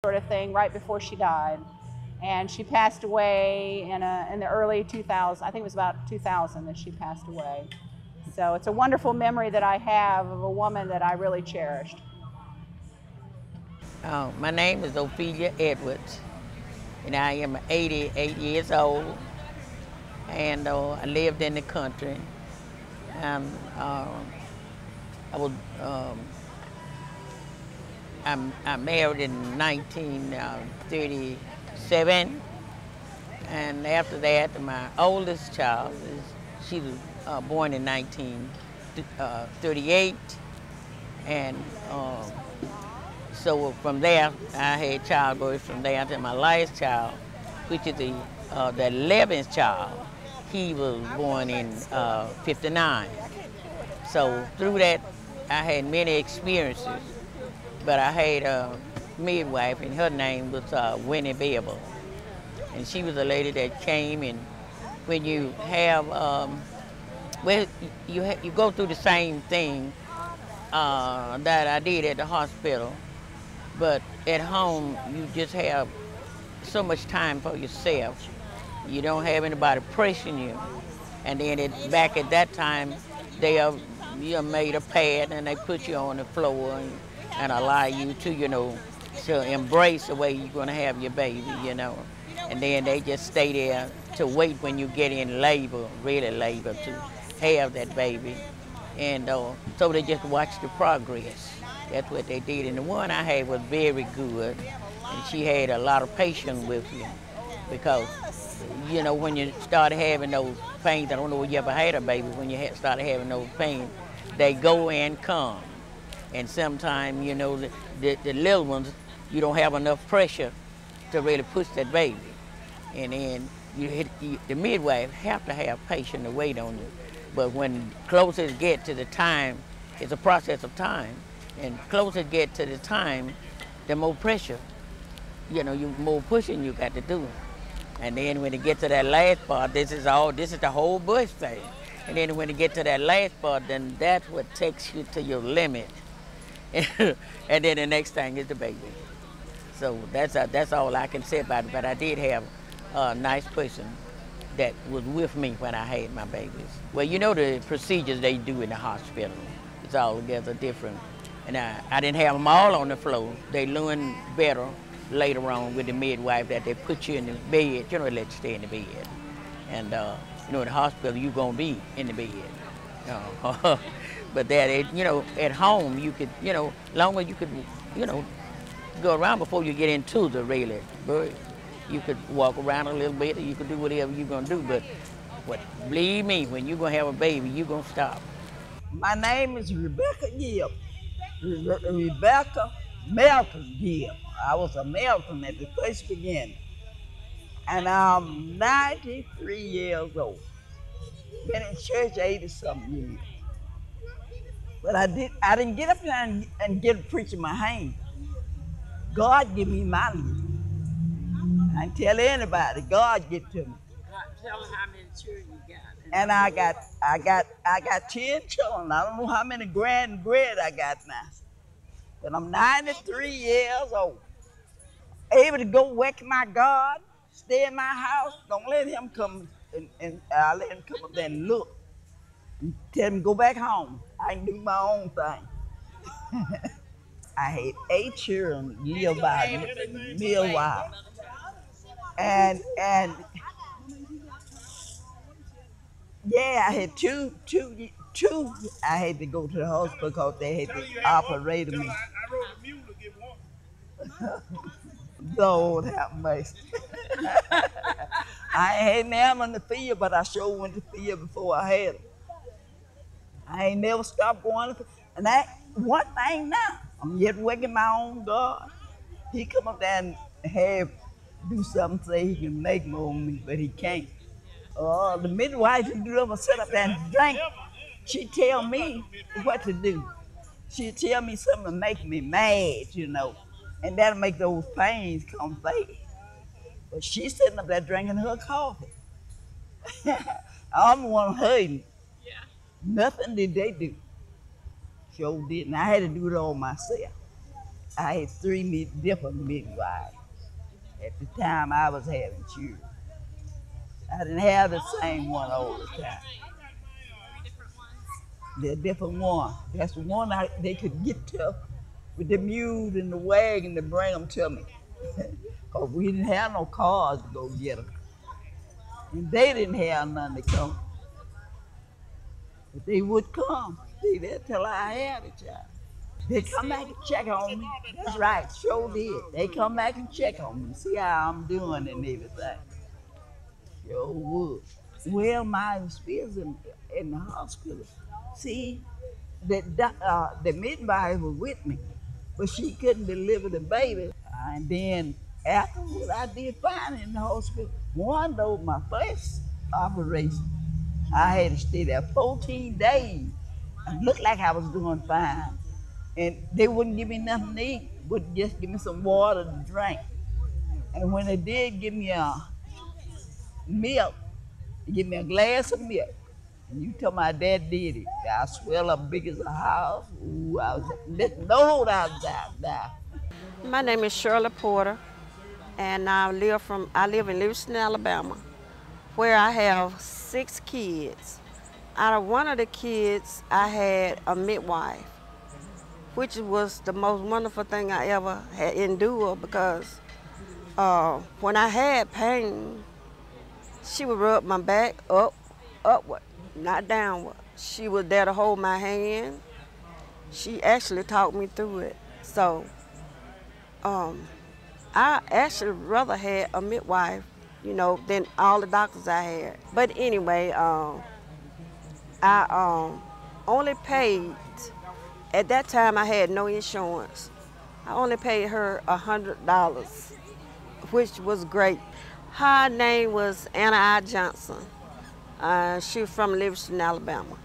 sort of thing right before she died. And she passed away in the early 2000s. I think it was about 2000 that she passed away. So it's a wonderful memory that I have of a woman that I really cherished. My name is Ophelia Edwards, and I am 88 years old, and I lived in the country. And I was I married in 1937, and after that, my oldest child, she was born in 1938, and so from there, I had childbirth from there to my last child, which is the 11th child. He was born in 59. So through that, I had many experiences, but I had a midwife, and her name was Winnie Bevel. And she was a lady that came, and when you have, well, you go through the same thing that I did at the hospital, but at home, you just have so much time for yourself. You don't have anybody pressing you. And then back at that time, you made a pad and they put you on the floor and allow you to, to embrace the way you're gonna have your baby, And then they just stay there to wait when you get in labor, really labor, to have that baby. And so they just watch the progress. That's what they did. And the one I had was very good. And she had a lot of patience with you. Because, when you start having those pains, I don't know if you ever had a baby, when you start having those pains, they go and come. And sometimes, the little ones, you don't have enough pressure to really push that baby. And then the midwife have to have patience to wait on you. But when closer it get to the time, it's a process of time. And closer it get to the time, the more pressure, you more pushing you got to do. And then when it get to that last part, this is the whole bush thing. And then when it get to that last part, then that's what takes you to your limit. And then the next thing is the baby. So that's all I can say about it. But I did have a nice person that was with me when I had my babies. Well, the procedures they do in the hospital, it's altogether different. And I didn't have them all on the floor. They learn better later on with the midwife that they put you in the bed, let you stay in the bed. And, in the hospital, you're going to be in the bed. But that, at home, you could, long as you could, go around before you get into the really birth. You could walk around a little bit, or you could do whatever you're going to do. But believe me, when you're going to have a baby, you're going to stop. My name is Rebecca Gibb. Rebecca Melton Gibb. I was a Melton at the first beginning. And I'm 93 years old. Been in church 80-something years. But I didn't get up there and get a preacher in my hand. God give me my living. I can tell anybody, God get to me. Tell them how many children you got. And I got 10 children. I don't know how many grand I got now. But I'm 93 years old. Able to go work my God, stay in my house. Don't let him come and I let him come up there and look. And tell him to go back home. I can do my own thing. I had 8 children live by midwife. And yeah, I had two. I had to go to the hospital because they had to operate me. Lord have mercy. I ain't never in the field, but I sure went to the field before I had it. I ain't never stopped going. And that one thing now, I'm yet working my own God. He come up there and do something, say he can make more of me, but he can't. The midwife who do ever sit up there and drink, she tell me what to do. She tell me something to make me mad, and that'll make those pains come fast. But she's sitting up there drinking her coffee. I'm the one hurting. Yeah. Nothing did they do. Sure didn't. I had to do it all myself. I had three different midwives at the time I was having children. I didn't have the same one all the time. They're different ones. That's the one they could get to with the mule and the wagon to bring them to me. Because we didn't have no cars to go get them. And they didn't have none to come. But they would come. Stay there till I had a child. They come back and check on me. That's right, sure did. They come back and check on me, see how I'm doing and everything. Sure would. Well, my experience in the hospital, see, the midwife was with me, but she couldn't deliver the baby. And then afterwards, I did fine in the hospital. One, though, my first operation, I had to stay there 14 days. It looked like I was doing fine. And they wouldn't give me nothing to eat, would just give me some water to drink. And when they did give me a milk, they give me a glass of milk. And you tell my dad did it. I swell up big as a house. Ooh, I was no, I was out. My name is Shirley Porter, and I live in Livingston, Alabama, where I have 6 kids. Out of one of the kids, I had a midwife, which was the most wonderful thing I ever had endured, because when I had pain, she would rub my back upward, not downward. She was there to hold my hand. She actually talked me through it. So I actually rather had a midwife, you know, than all the doctors I had. But anyway, I only paid, at that time I had no insurance. I only paid her $100, which was great. Her name was Anna I. Johnson. She was from Livingston, Alabama.